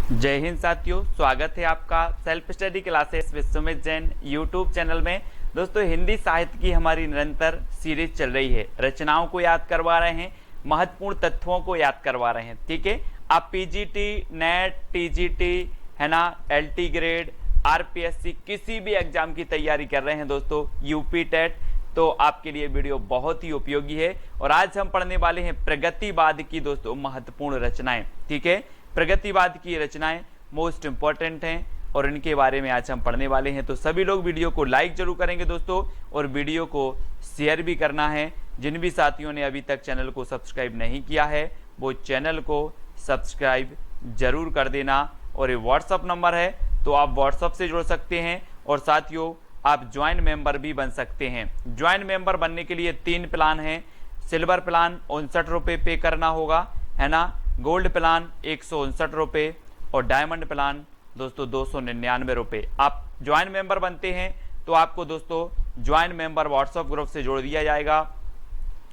जय हिंद साथियों, स्वागत है आपका self study classes with Sumit Jain YouTube channel में। दोस्तों, हिंदी साहित्य की हमारी निरंतर सीरीज चल रही है। रचनाओं को याद करवा रहे हैं, महत्वपूर्ण तत्वों को याद करवा रहे हैं। ठीक है, आप पीजीटी, नेट, टीजीटी है ना, एलटी ग्रेड, आरपीएससी किसी भी एग्जाम की तैयारी कर रहे हैं दोस्तों, यूपी टेट, तो आपके लिए वीडियो बहुत ही उपयोगी है। और आज हम पढ़ने वाले हैं प्रगतिवाद की दोस्तों महत्वपूर्ण रचनाएं। ठीक है, प्रगतिवाद की रचनाएं मोस्ट इंपॉर्टेंट हैं और इनके बारे में आज हम पढ़ने वाले हैं। तो सभी लोग वीडियो को लाइक जरूर करेंगे दोस्तों, और वीडियो को शेयर भी करना है। जिन भी साथियों ने अभी तक चैनल को सब्सक्राइब नहीं किया है वो चैनल को सब्सक्राइब जरूर कर देना। और ये व्हाट्सअप नंबर है, तो आप व्हाट्सअप से जुड़ सकते हैं। और साथियों, आप ज्वाइन मेंबर भी बन सकते हैं। ज्वाइन मेंबर बनने के लिए 3 प्लान हैं। सिल्वर प्लान 59 रुपये पे करना होगा, है ना। गोल्ड प्लान 159 रुपये और डायमंड प्लान दोस्तों 299 रुपये। आप ज्वाइन मेंबर बनते हैं तो आपको दोस्तों ज्वाइन मेंबर व्हाट्सएप ग्रुप से जोड़ दिया जाएगा,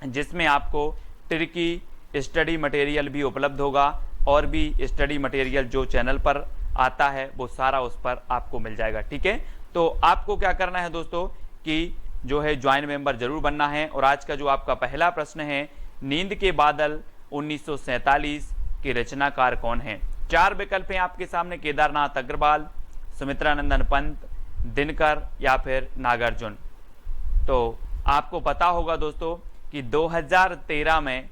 जिसमें आपको ट्रिकी स्टडी मटेरियल भी उपलब्ध होगा और भी स्टडी मटेरियल जो चैनल पर आता है वो सारा उस पर आपको मिल जाएगा। ठीक है, तो आपको क्या करना है दोस्तों कि जो है ज्वाइन मेंबर जरूर बनना है। और आज का जो आपका पहला प्रश्न है, नींद के बादल 1947 के रचनाकार कौन हैं? 4 विकल्प हैं आपके सामने, केदारनाथ अग्रवाल, सुमित्रानंदन पंत, दिनकर या फिर नागार्जुन। तो आपको पता होगा दोस्तों कि 2013 में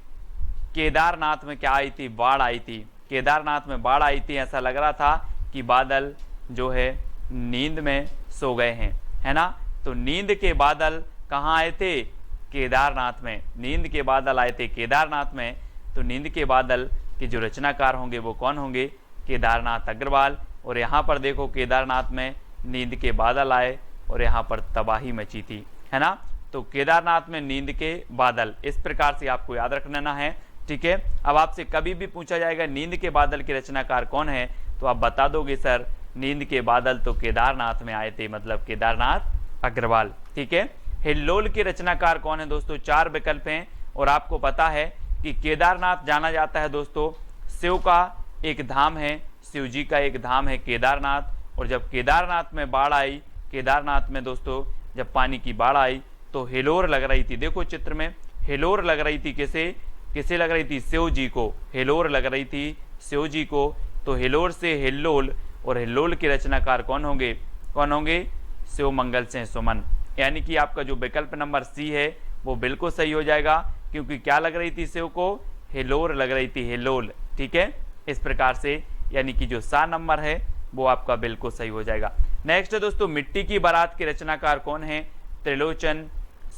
केदारनाथ में क्या आई थी? बाढ़ आई थी। केदारनाथ में बाढ़ आई थी, ऐसा लग रहा था कि बादल जो है नींद में सो गए हैं, है ना। तो नींद के बादल कहाँ आए थे? केदारनाथ में। नींद के बादल आए थे केदारनाथ में। तो नींद के बादल के जो रचनाकार होंगे वो कौन होंगे? केदारनाथ अग्रवाल। और यहाँ पर देखो, केदारनाथ में नींद के बादल आए और यहाँ पर तबाही मची थी, है ना। तो केदारनाथ में नींद के बादल, इस प्रकार से आपको याद रखना है। ठीक है, अब आपसे कभी भी पूछा जाएगा नींद के बादल के रचनाकार कौन है, तो आप बता दोगे सर नींद के बादल तो केदारनाथ में आए थे, मतलब केदारनाथ अग्रवाल। ठीक है, हिल्लोल के रचनाकार कौन है दोस्तों? 4 विकल्प हैं। और आपको पता है कि केदारनाथ जाना जाता है दोस्तों, शिव का एक धाम है, शिव जी का एक धाम है केदारनाथ। और जब केदारनाथ में बाढ़ आई, केदारनाथ में दोस्तों जब पानी की बाढ़ आई तो हिलोर लग रही थी। देखो चित्र में हिलोर लग रही थी, किसे लग रही थी? शिव जी को हिलोर लग रही थी, शिव जी को। तो हिलोर से हिल्लोल, और हिल्लोल के रचनाकार कौन होंगे? शिव मंगल सिंह सुमन। यानी कि आपका जो विकल्प नंबर सी है वो बिल्कुल सही हो जाएगा, क्योंकि क्या लग रही थी शिव को? हिलोर लग रही थी, हिलोल। ठीक है, इस प्रकार से यानी कि जो सा नंबर है वो आपका बिल्कुल सही हो जाएगा। नेक्स्ट है दोस्तों, मिट्टी की बारात के रचनाकार कौन है? त्रिलोचन,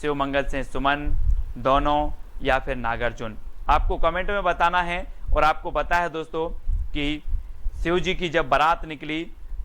शिव मंगल सिंह सुमन, दोनों या फिर नागार्जुन। आपको कमेंट में बताना है। और आपको पता है दोस्तों कि शिव जी की जब बारात निकली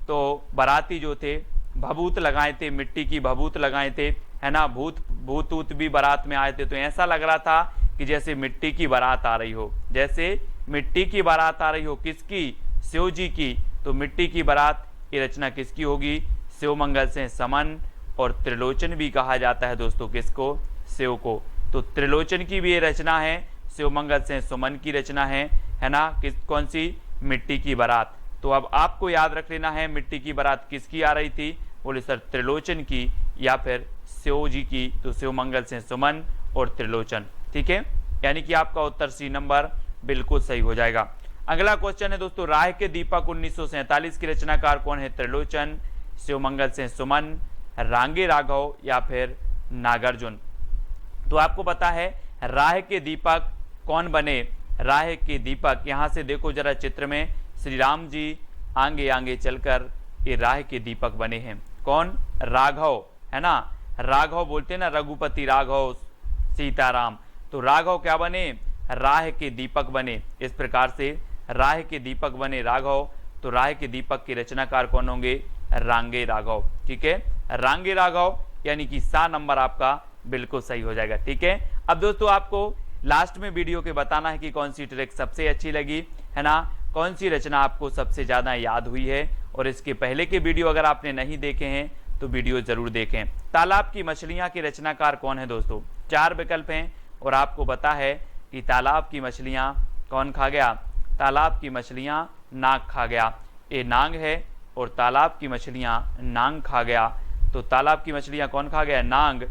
तो बाराती जो थे भभूत लगाए थे, मिट्टी की भभूत लगाए थे, है ना। भूत भी बारात में आए थे। तो ऐसा लग रहा था कि जैसे मिट्टी की बारात आ रही हो, जैसे मिट्टी की बारात आ रही हो। किसकी? शिव जी की। तो मिट्टी की बारात की रचना किसकी होगी? शिव मंगल सिंह सुमन। और त्रिलोचन भी कहा जाता है दोस्तों किसको? शिव को। तो त्रिलोचन की भी ये रचना है, शिव मंगल सिंह सुमन की रचना है ना। कौन सी? मिट्टी की बारात। तो अब आपको याद रख लेना है मिट्टी की बारात किसकी आ रही थी? बोले सर त्रिलोचन की या फिर शिव जी की। तो शिव मंगल सिंह सुमन और त्रिलोचन। ठीक है, यानी कि आपका उत्तर सी नंबर बिल्कुल सही हो जाएगा। अगला क्वेश्चन है दोस्तों, राह के दीपक 1947 की रचनाकार कौन है? त्रिलोचन, शिव मंगल सिंह सुमन, रांगे राघव या फिर नागार्जुन। तो आपको पता है राह के दीपक कौन बने? राह के दीपक, यहां से देखो जरा चित्र में, श्री राम जी आगे आगे चलकर ये राह के दीपक बने हैं। कौन? राघव, है ना। राघव बोलते हैं ना, रघुपति राघव सीताराम। तो राघव क्या बने? राह के दीपक बने। इस प्रकार से राह के दीपक बने राघव। तो राह के दीपक के रचनाकार कौन होंगे? रांगे राघव। ठीक है, रांगे राघव, यानी कि सा नंबर आपका बिल्कुल सही हो जाएगा। ठीक है, अब दोस्तों आपको लास्ट में वीडियो के बताना है कि कौन सी ट्रिक सबसे अच्छी लगी, है ना, कौन सी रचना आपको सबसे ज्यादा याद हुई है। और इसके पहले के वीडियो अगर आपने नहीं देखे हैं तो वीडियो जरूर देखें। तालाब की मछलियां के रचनाकार कौन है दोस्तों? 4 विकल्प हैं और आपको पता है कि तालाब की मछलियां कौन खा गया? तालाब की मछलियां नाग खा गया। ये नांग है और तालाब की मछलियां नांग खा गया, तो तालाब की मछलियां कौन खा गया? नांग,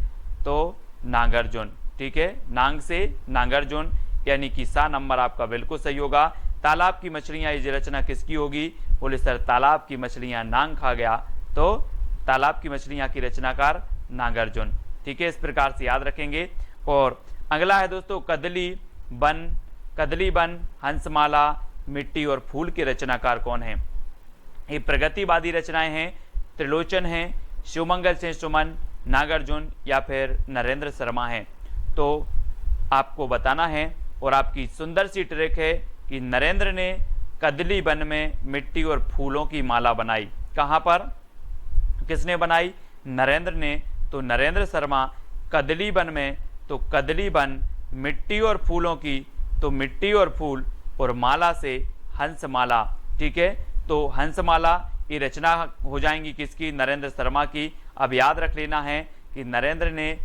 तो नागार्जुन। ठीक है, नांग से नागार्जुन, यानी कि सा नंबर आपका बिल्कुल सही होगा। तालाब की मछलियां, ये रचना किसकी होगी? बोले सर तालाब की मछलियां नांग खा गया, तो तालाब की मछलियां की रचनाकार नागार्जुन। ठीक है, इस प्रकार से याद रखेंगे। और अगला है दोस्तों कदली बन, हंसमाला, मिट्टी और फूल के रचनाकार कौन है? ये प्रगतिवादी रचनाएं हैं, त्रिलोचन हैं, शिवमंगल सिंह सुमन, नागार्जुन या फिर नरेंद्र शर्मा हैं। तो आपको बताना है और आपकी सुंदर सी ट्रिक है कि नरेंद्र ने कदली वन में मिट्टी और फूलों की माला बनाई। कहाँ पर, किसने बनाई? नरेंद्र ने। तो नरेंद्र शर्मा कदली वन में, तो कदली वन मिट्टी और फूलों की, तो मिट्टी और फूल और माला से हंसमाला। ठीक है, तो हंसमाला ये रचना हो जाएंगी किसकी? नरेंद्र शर्मा की। अब याद रख लेना है कि नरेंद्र ने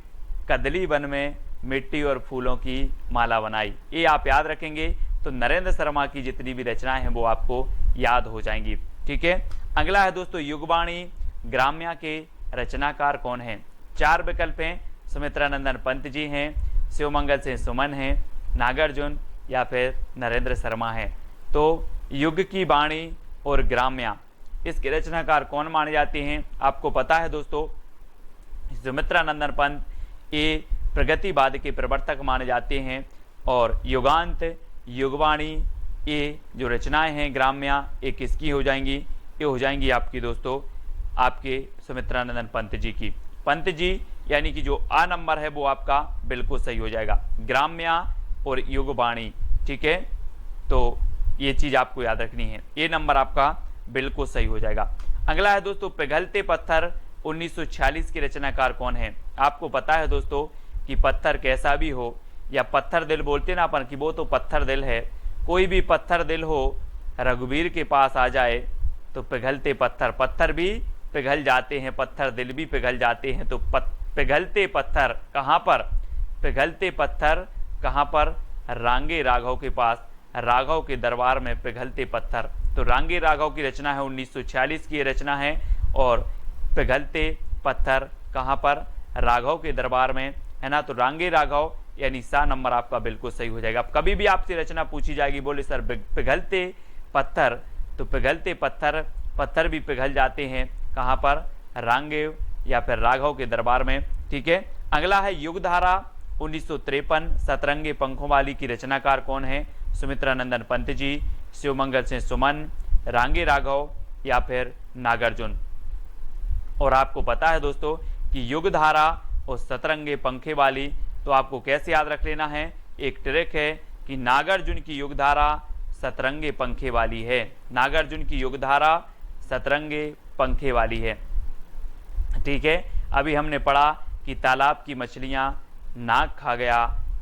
कदली वन में मिट्टी और फूलों की माला बनाई, ये आप याद रखेंगे तो नरेंद्र शर्मा की जितनी भी रचनाएं हैं वो आपको याद हो जाएंगी। ठीक है, अगला है दोस्तों युगवाणी ग्राम्या के रचनाकार कौन है? 4 विकल्प हैं, सुमित्रानंदन पंत जी हैं, शिवमंगल सिंह सुमन हैं, नागार्जुन या फिर नरेंद्र शर्मा हैं। तो युग की वाणी और ग्राम्या, इसके रचनाकार कौन माने जाते हैं? आपको पता है दोस्तों, सुमित्रानंदन पंत ये प्रगतिवाद के प्रवर्तक माने जाते हैं, और युगांत, युगवाणी ये जो रचनाएं हैं ग्राम्या, ये किसकी हो जाएंगी? ये हो जाएंगी आपकी दोस्तों आपके सुमित्रानंदन पंत जी की। पंत जी यानी कि जो आ नंबर है वो आपका बिल्कुल सही हो जाएगा, ग्राम्या और युगवाणी। ठीक है, तो ये चीज आपको याद रखनी है, ये नंबर आपका बिल्कुल सही हो जाएगा। अगला है दोस्तों पिघलते पत्थर 1946 के रचनाकार कौन है? आपको पता है दोस्तों कि पत्थर कैसा भी हो, या पत्थर दिल बोलते ना अपन कि वो तो पत्थर दिल है, कोई भी पत्थर दिल हो रघुवीर के पास आ जाए तो पिघलते पत्थर भी पिघल जाते हैं, पत्थर दिल भी पिघल जाते हैं। तो पिघलते पत्थर कहाँ पर? पिघलते पत्थर कहाँ पर? रांगे राघव के पास, राघव के दरबार में पिघलते पत्थर। तो रांगे राघव की रचना है, 1946 की रचना है, और पिघलते पत्थर कहाँ पर? राघव के दरबार में, है ना। तो रांगे राघव यानी सा नंबर आपका बिल्कुल सही हो जाएगा। अब कभी भी आपसे रचना पूछी जाएगी, बोले सर पिघलते पत्थर, तो पिघलते पत्थर भी पिघल जाते हैं कहाँ पर? रांगे या फिर राघव के दरबार में। ठीक है, अगला है युगधारा 1953 सतरंगे पंखों वाली की रचनाकार कौन है? सुमित्रानंदन पंत जी, शिवमंगल सिंह सुमन, रांगे राघव या फिर नागार्जुन। और आपको पता है दोस्तों कि युगधारा और सतरंगे पंखे वाली, तो आपको कैसे याद रख लेना है? एक ट्रिक है कि नागार्जुन की युगधारा सतरंगे पंखे वाली है, नागार्जुन की युगधारा सतरंगे पंखे वाली है। ठीक है, अभी हमने पढ़ा कि तालाब की मछलियां नाग खा गया,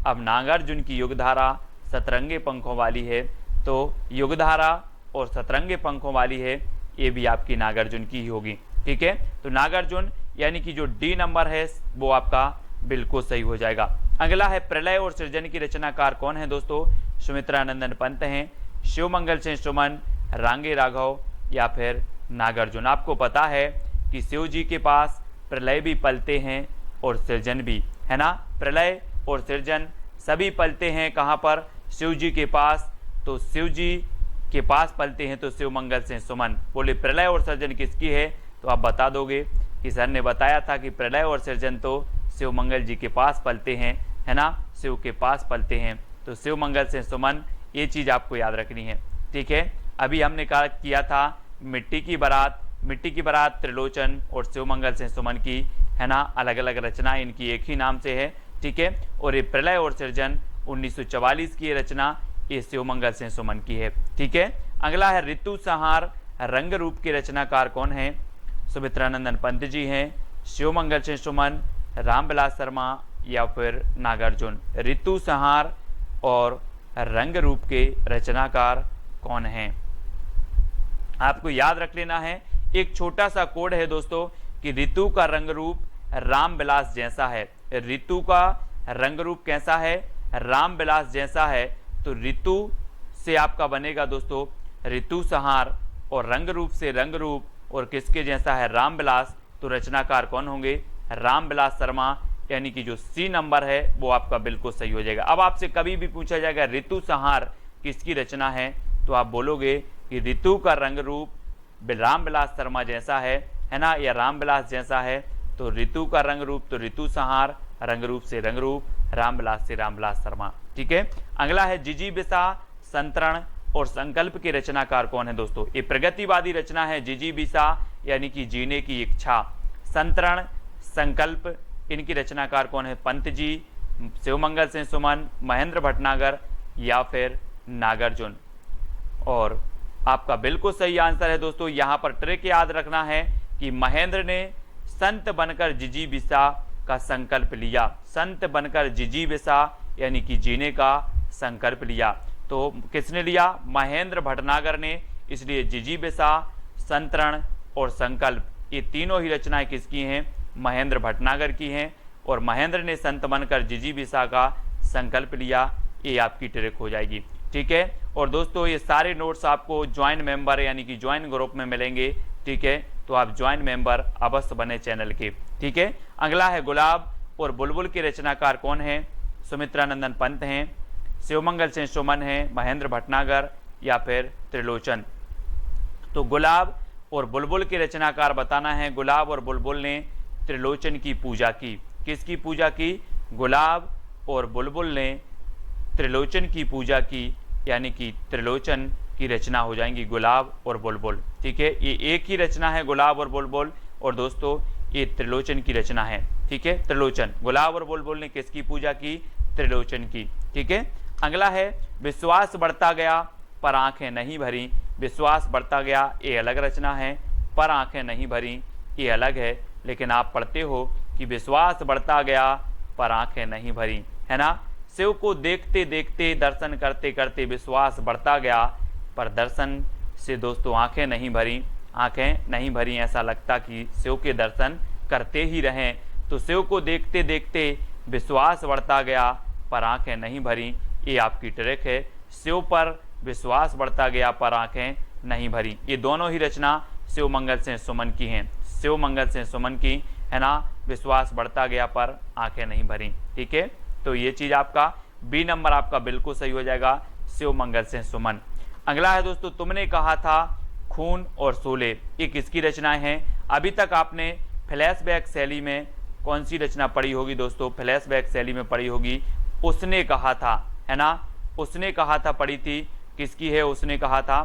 अब नागार्जुन की युगधारा सतरंगे पंखों वाली है, तो युगधारा और सतरंगे पंखों वाली है, ये भी आपकी नागार्जुन की ही होगी। ठीक है, तो नागार्जुन यानी कि जो डी नंबर है वो आपका बिल्कुल सही हो जाएगा। अगला है प्रलय और सृजन की रचनाकार कौन है दोस्तों? सुमित्रानंदन पंत हैं, शिवमंगल सिंह सुमन, रांगे राघव या फिर नागार्जुन। आपको पता है कि शिव जी के पास प्रलय भी पलते हैं और सृजन भी, है ना। प्रलय और सृजन सभी पलते हैं कहाँ पर? शिव जी के पास। तो शिव जी के पास पलते हैं तो शिवमंगल सिंह सुमन। बोले प्रलय और सृजन किसकी है? तो आप बता दोगे कि सर ने बताया था कि प्रलय और सृजन तो शिवमंगल जी के पास पलते हैं, है ना, शिव के पास पलते हैं, तो शिवमंगल सिंह सुमन, ये चीज़ आपको याद रखनी है। ठीक है, अभी हमने कहा किया था मिट्टी की बारात त्रिलोचन और शिवमंगल सिंह सुमन की, है ना, अलग अलग रचना इनकी एक ही नाम से है। ठीक है, और ये प्रलय और सृजन 1944 की रचना, ये शिवमंगल सिंह सुमन की है। ठीक है, अगला है ऋतु संहार रंग रूप के रचनाकार कौन है? सुमित्रानंदन पंत जी हैं, शिवमंगल सिंह सुमन, रामविलास शर्मा या फिर नागार्जुन। ऋतु संहार और रंग रूप के रचनाकार कौन हैं? आपको याद रख लेना है, एक छोटा सा कोड है दोस्तों कि ऋतु का रंग रूप रामविलास जैसा है। ऋतु का रंग रूप कैसा है? रामविलास जैसा है। तो ऋतु से आपका बनेगा दोस्तों ऋतु संहार और रंग रूप से रंग रूप और किसके जैसा है रामविलास, तो रचनाकार कौन होंगे रामविलास शर्मा, यानी कि जो सी नंबर है वो आपका बिल्कुल सही हो जाएगा। अब आपसे कभी भी पूछा जाएगा ऋतु संहार किसकी रचना है, तो आप बोलोगे कि ऋतु का रंग रूप रामविलास शर्मा जैसा है ना, या रामविलास जैसा है, तो ऋतु का रंग रूप तो ऋतु संहार, रंग रूप से रंग रूप, रामविलास से रामविलास शर्मा। ठीक है, अगला है जिजीविषा संतरण और संकल्प के रचनाकार कौन है दोस्तों। ये प्रगतिवादी रचना है जिजीविषा यानी कि जीने की इच्छा, संतरण संकल्प, इनकी रचनाकार कौन है पंत जी, शिवमंगल सिंह सुमन, महेंद्र भटनागर या फिर नागार्जुन। और आपका बिल्कुल सही आंसर है दोस्तों, यहाँ पर ट्रिक याद रखना है कि महेंद्र ने संत बनकर जिजीविषा का संकल्प लिया, संत बनकर जिजीविषा यानी कि जीने का संकल्प लिया। तो किसने लिया महेंद्र भटनागर ने, इसलिए जिजीविषा संतरण और संकल्प ये तीनों ही रचनाएं किसकी हैं महेंद्र भटनागर की हैं, और महेंद्र ने संत बनकर जिजीविषा का संकल्प लिया, ये आपकी ट्रिक हो जाएगी। ठीक है, और दोस्तों ये सारे नोट्स आपको ज्वाइन मेंबर यानी कि ज्वाइन ग्रुप में मिलेंगे। ठीक है, तो आप ज्वाइन मेंबर अवश्य बने चैनल के। ठीक है, अगला है गुलाब और बुलबुल के रचनाकार कौन है, सुमित्रानंदन पंत हैं, शिवमंगल सिंह सुमन हैं, महेंद्र भटनागर या फिर त्रिलोचन। तो गुलाब और बुलबुल के रचनाकार बताना है। गुलाब और बुलबुल ने त्रिलोचन की पूजा की, किसकी पूजा की, गुलाब और बुलबुल ने त्रिलोचन की पूजा की, यानी कि त्रिलोचन की रचना हो जाएंगी गुलाब और बुलबुल। ठीक है, ये एक ही रचना है गुलाब और बुलबुल, और दोस्तों ये त्रिलोचन की रचना है। ठीक है, त्रिलोचन, गुलाब और बुलबुल ने किसकी पूजा की, त्रिलोचन की। ठीक है, अगला है विश्वास बढ़ता गया पर आंखें नहीं भरी, विश्वास बढ़ता गया ये अलग रचना है, पर आंखें नहीं भरी ये अलग है, लेकिन आप पढ़ते हो कि विश्वास बढ़ता गया पर आंखें नहीं भरी, है ना। शिव को देखते देखते दर्शन करते करते विश्वास बढ़ता गया, पर दर्शन से दोस्तों आंखें नहीं भरी, आंखें नहीं भरी, ऐसा लगता कि शिव के दर्शन करते ही रहें। तो शिव को देखते देखते विश्वास बढ़ता गया पर आंखें नहीं भरी, ये आपकी ट्रिक है। शिव पर विश्वास बढ़ता गया पर आंखें नहीं भरी, ये दोनों ही रचना शिवमंगल सिंह सुमन की हैं, शिवमंगल सिंह सुमन की, है ना। विश्वास बढ़ता गया पर आंखें नहीं भरी। ठीक है, तो ये चीज़ आपका बी नंबर आपका बिल्कुल सही हो जाएगा, शिवमंगल सिंह सुमन। अगला है दोस्तों तुमने कहा था खून और शोले, ये किसकी रचनाएं हैं। अभी तक आपने फ्लैशबैक शैली में कौन सी रचना पढ़ी होगी दोस्तों, फ्लैशबैक शैली में पढ़ी होगी उसने कहा था, है ना, उसने कहा था पढ़ी थी, किसकी है उसने कहा था,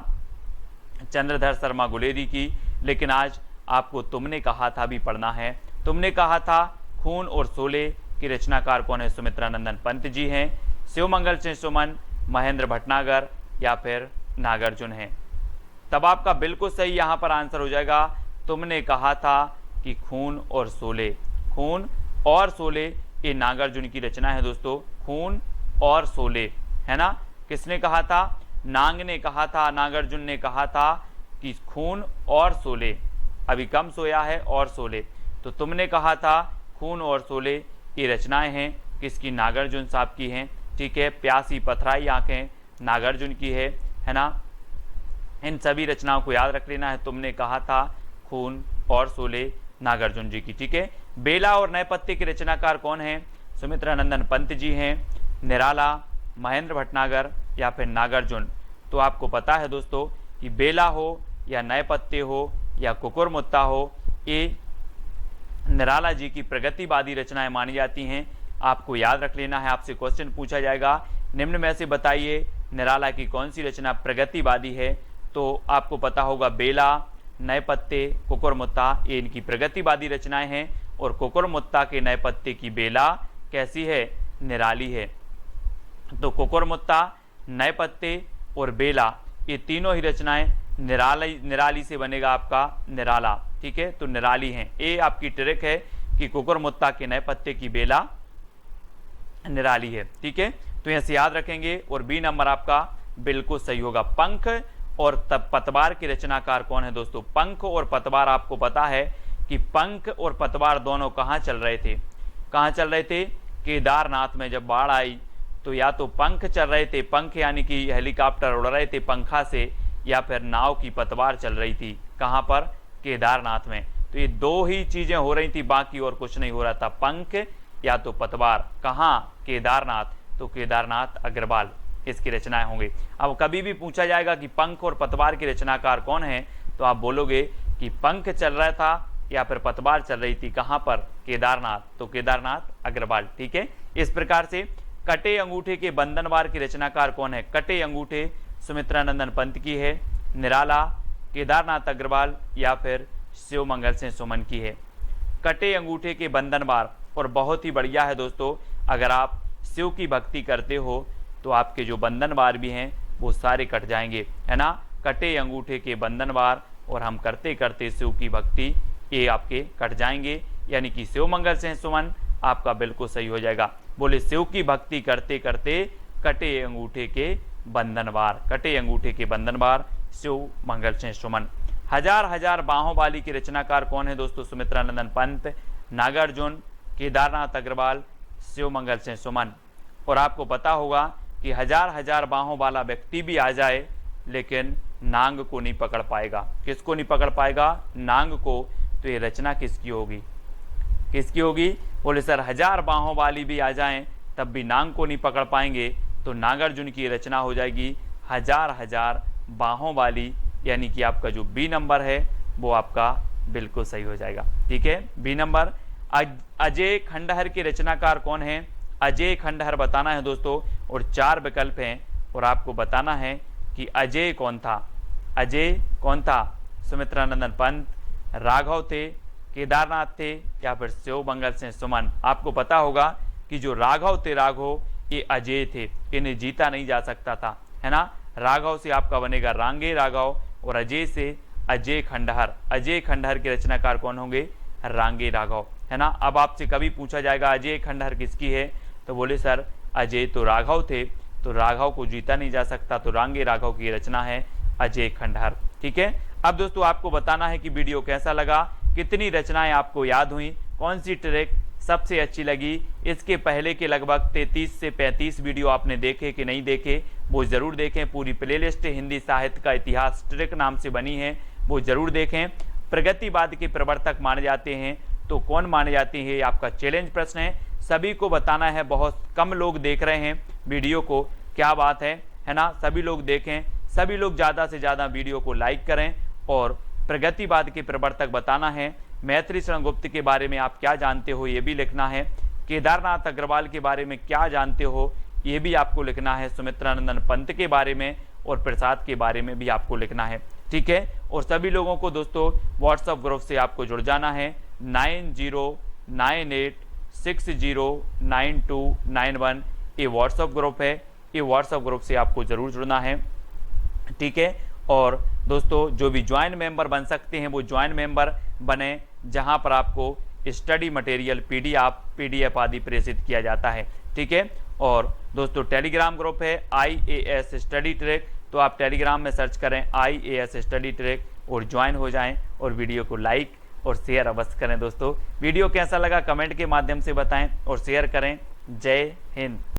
चंद्रधर शर्मा गुलेरी की। लेकिन आज आपको तुमने कहा था भी पढ़ना है। तुमने कहा था खून और शोले की रचनाकार कौन है, सुमित्रानंदन पंत जी हैं, शिवमंगल सिंह सुमन, महेंद्र भटनागर या फिर नागार्जुन हैं। तब आपका बिल्कुल सही यहाँ पर आंसर हो जाएगा, तुमने कहा था कि खून और शोले, खून और शोले ये नागार्जुन की रचना है दोस्तों, खून और शोले, है ना। किसने कहा था, नांग ने कहा था, नागार्जुन ने कहा था कि खून और शोले, अभी कम सोया है और शोले, तो तुमने कहा था खून और शोले ये रचनाएं हैं किसकी, नागार्जुन साहब की हैं। ठीक है, प्यासी पथराई आंखें नागार्जुन की है ना। इन सभी रचनाओं को याद रख लेना है, तुमने कहा था खून और शोले नागार्जुन जी की। ठीक है, बेला और नए पत्ते के रचनाकार कौन है, सुमित्रानंदन पंत जी हैं, निराला, महेंद्र भटनागर या फिर नागार्जुन। तो आपको पता है दोस्तों कि बेला हो या नए पत्ते हो या कुकुरमुत्ता हो, ये निराला जी की प्रगतिवादी रचनाएं मानी जाती हैं। आपको याद रख लेना है, आपसे क्वेश्चन पूछा जाएगा निम्न में से बताइए निराला की कौन सी रचना प्रगतिवादी है, तो आपको पता होगा बेला, नए पत्ते, कुकुरमुत्ता ये इनकी प्रगतिवादी रचनाएं हैं, और कुकुरमुत्ता के नए पत्ते की बेला कैसी है, निराली है। तो कुकुरमुत्ता, नए पत्ते और बेला ये तीनों ही रचनाएं निराली से बनेगा आपका निराला। ठीक है, तो निराली हैं, ये आपकी ट्रिक है कि कुकुरमुत्ता के नए पत्ते की बेला निराली है। ठीक है, तो यहाँ से याद रखेंगे, और बी नंबर आपका बिल्कुल सही होगा। पंख और पतवार के रचनाकार कौन है दोस्तों, पंख और पतवार आपको पता है कि पंख और पतवार दोनों कहाँ चल रहे थे, कहाँ चल रहे थे, केदारनाथ में जब बाढ़ आई तो या तो पंख चल रहे थे, पंख यानी कि हेलीकॉप्टर उड़ रहे थे पंखा से, या फिर नाव की पतवार चल रही थी। कहाँ पर? केदारनाथ में। तो ये दो ही चीजें हो रही थी, बाकी और कुछ नहीं हो रहा था, पंख या तो पतवार। कहाँ? केदारनाथ, तो केदारनाथ अग्रवाल इसकी रचनाएं होंगी। अब कभी भी पूछा जाएगा कि पंख और पतवार के रचनाकार कौन है, तो आप बोलोगे कि पंख चल रहा था या फिर पतवार चल रही थी। कहाँ पर? केदारनाथ, तो केदारनाथ अग्रवाल। ठीक है। इस प्रकार से कटे अंगूठे के बंधनवार की रचनाकार कौन है? कटे अंगूठे सुमित्रानंदन पंत की है, निराला, केदारनाथ अग्रवाल या फिर शिव मंगल सिंह सुमन की है। कटे अंगूठे के बंधनवार, और बहुत ही बढ़िया है दोस्तों, अगर आप शिव की भक्ति करते हो तो आपके जो बंधनवार भी हैं वो सारे कट जाएंगे, है ना। कटे अंगूठे के बंधनवार और हम करते करते शिव की भक्ति, ये आपके कट जाएंगे, यानी कि शिव मंगल सिंह सुमन आपका बिल्कुल सही हो जाएगा। बोले शिव की भक्ति करते करते कटे अंगूठे के बंधनवार, कटे अंगूठे के बंधनवार शिव मंगल सिंह सुमन। हजार हजार बाहों वाली की रचनाकार कौन है दोस्तों? सुमित्रानंदन पंत, नागार्जुन, केदारनाथ अग्रवाल, शिव मंगल सिंह सुमन। और आपको पता होगा कि हजार हजार बाहों वाला व्यक्ति भी आ जाए लेकिन नांग को नहीं पकड़ पाएगा। किसको नहीं पकड़ पाएगा? नांग को। तो ये रचना किसकी होगी? किसकी होगी? बोले सर हजार बाहों वाली भी आ जाएं तब भी नांग को नहीं पकड़ पाएंगे, तो नागार्जुन की रचना हो जाएगी हजार हजार बाहों वाली, यानी कि आपका जो बी नंबर है वो आपका बिल्कुल सही हो जाएगा। ठीक है, बी नंबर। अजय खंडहर के रचनाकार कौन है? अजय खंडहर बताना है दोस्तों, और 4 विकल्प हैं और आपको बताना है कि अजय कौन था। अजय कौन था? सुमित्रानंदन पंत, राघव थे, केदारनाथ थे या फिर शिव मंगल सिंह सुमन। आपको पता होगा कि जो राघव थे, राघव ये अजय थे, इन्हें जीता नहीं जा सकता था, है ना। राघव से आपका बनेगा रांगे राघव और अजय से अजय खंडहर। अजय खंडहर के रचनाकार कौन होंगे? रांगे राघव, है ना। अब आपसे कभी पूछा जाएगा अजय खंडहर किसकी है, तो बोले सर अजय तो राघव थे, तो राघव को जीता नहीं जा सकता, तो रांगे राघव की रचना है अजय खंडहर। ठीक है। अब दोस्तों आपको बताना है कि वीडियो कैसा लगा, कितनी रचनाएं आपको याद हुई, कौन सी ट्रिक सबसे अच्छी लगी। इसके पहले के लगभग 33 से 35 वीडियो आपने देखे कि नहीं देखे, वो जरूर देखें। पूरी प्लेलिस्ट हिंदी साहित्य का इतिहास ट्रिक नाम से बनी है, वो जरूर देखें। प्रगतिवाद के प्रवर्तक माने जाते हैं तो कौन माने जाते हैं, ये आपका चैलेंज प्रश्न है। सभी को बताना है, बहुत कम लोग देख रहे हैं वीडियो को, क्या बात है ना। सभी लोग देखें, सभी लोग ज़्यादा से ज़्यादा वीडियो को लाइक करें और प्रगतिवाद के प्रवर्तक बताना है। मैत्री शरण गुप्त के बारे में आप क्या जानते हो ये भी लिखना है। केदारनाथ अग्रवाल के बारे में क्या जानते हो ये भी आपको लिखना है। सुमित्रानंदन पंत के बारे में और प्रसाद के बारे में भी आपको लिखना है। ठीक है। और सभी लोगों को दोस्तों व्हाट्सएप ग्रुप से आपको जुड़ जाना है। 9098609291 ये व्हाट्सएप ग्रुप है, ये व्हाट्सएप ग्रुप से आपको जरूर जुड़ना है। ठीक है। और दोस्तों जो भी ज्वाइन मेंबर बन सकते हैं वो ज्वाइन मेंबर बने, जहां पर आपको स्टडी मटेरियल पीडीएफ आदि प्रेषित किया जाता है। ठीक है। और दोस्तों टेलीग्राम ग्रुप है IAS स्टडी ट्रैक, तो आप टेलीग्राम में सर्च करें IAS स्टडी ट्रैक और ज्वाइन हो जाएं और वीडियो को लाइक और शेयर अवश्य करें। दोस्तों वीडियो कैसा लगा कमेंट के माध्यम से बताएं और शेयर करें। जय हिंद।